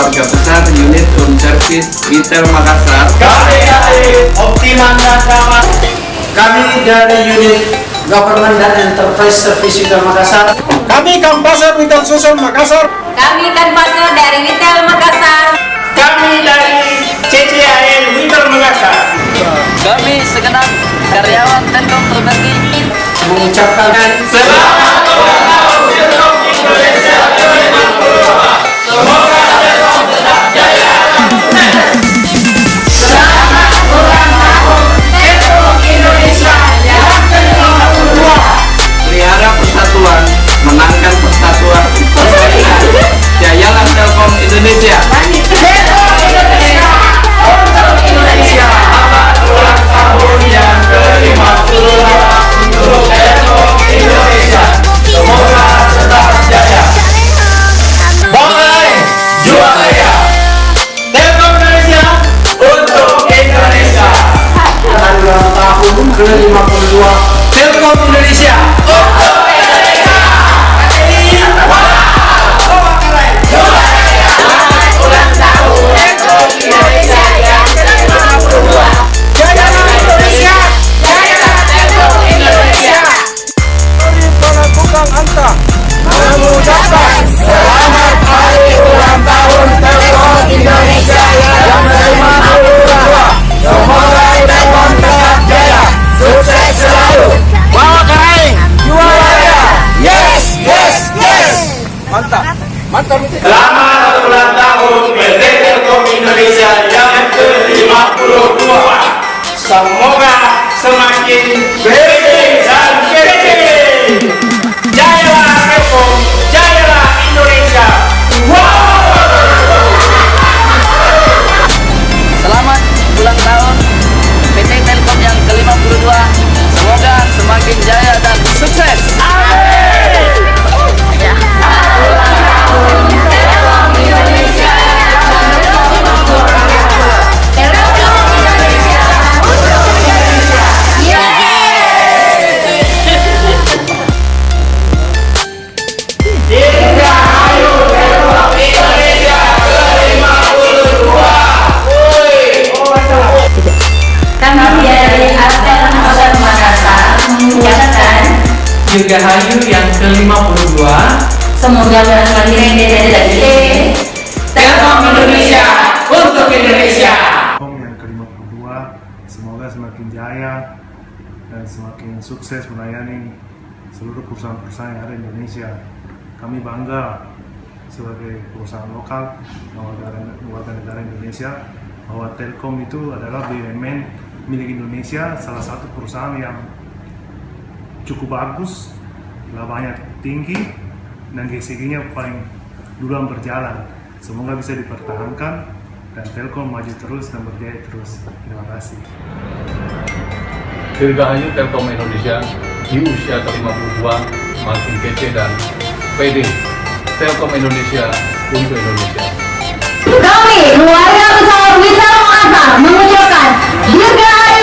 Keluarga Besar Unit Home Service Retail Makassar. Kami dari Optiman dan Kamar. Kami dari unit Government dan Enterprise Service Retail Makassar. Kami Kampasar Retail Social Makassar. Kami Kanpasar dari Retail Makassar. Kami dari CCAL Retail Makassar. Kami segenap karyawan Telkom Terbagi Mengucapkan Selamat ulang tahun Telkom Indonesia ke-52. Semoga Telkom tetap jaya. Selamat ulang tahun Telkom Indonesia yang ke-52. Pelihara persatuan, menangkan persatuan. Jayalah Telkom Indonesia. Telkom Indonesia untuk Indonesia. Selamat ulang tahun yang ke-52 untuk Telkom Indonesia. Semoga tetap jaya. Bangkai juara ya. Telkom Indonesia untuk Indonesia. hari ulang tahun ke-52 Telkom Indonesia untuk Indonesia. Selamat ulang tahun Telkom Indonesia yang ke-52. Jayalah Indonesia. Jayalah Telkom Indonesia. Kami para tukang anta mengucapkan selamat hari ulang tahun Telkom Indonesia yang ke-52. Semoga Telkom tetap jaya, sukses selalu. Bawa keraing, juara ya. Yes, yes, yes. Mantap, mantap. Selamat ulang tahun PT Telkom Indonesia yang ke-52. Semoga semakin gede dan gede. Jayalah Telkom, jayalah Indonesia. Selamat ulang tahun PT Telkom yang ke-52. Semoga semakin jaya dan sukses. Telkom Indonesia yang ke-52. Telkom Indonesia untuk Indonesia. Dirgahayu Telkom Indonesia ke-52. Kami dari Astel Hotel Makassar mengucapkan Dirgahayu yang ke-52. semoga semakin gede dan gede. Telkom Indonesia untuk Indonesia. Telkom yang ke-52 semoga semakin jaya dan semakin sukses melayani seluruh perusahaan-perusahaan yang ada di Indonesia. Kami bangga sebagai perusahaan lokal warga negara Indonesia bahwa Telkom itu adalah BUMN milik Indonesia, salah satu perusahaan yang cukup bagus, labanya tinggi dan GCG-nya paling duluan berjalan. Semoga bisa dipertahankan dan Telkom maju terus dan berjaya terus. Terima kasih. Dirgahayu Telkom Indonesia di usia ke-52 makin kece dan pede. Telkom Indonesia untuk Indonesia. Kami keluarga besar Retail Makassar mengucapkan Dirgahayu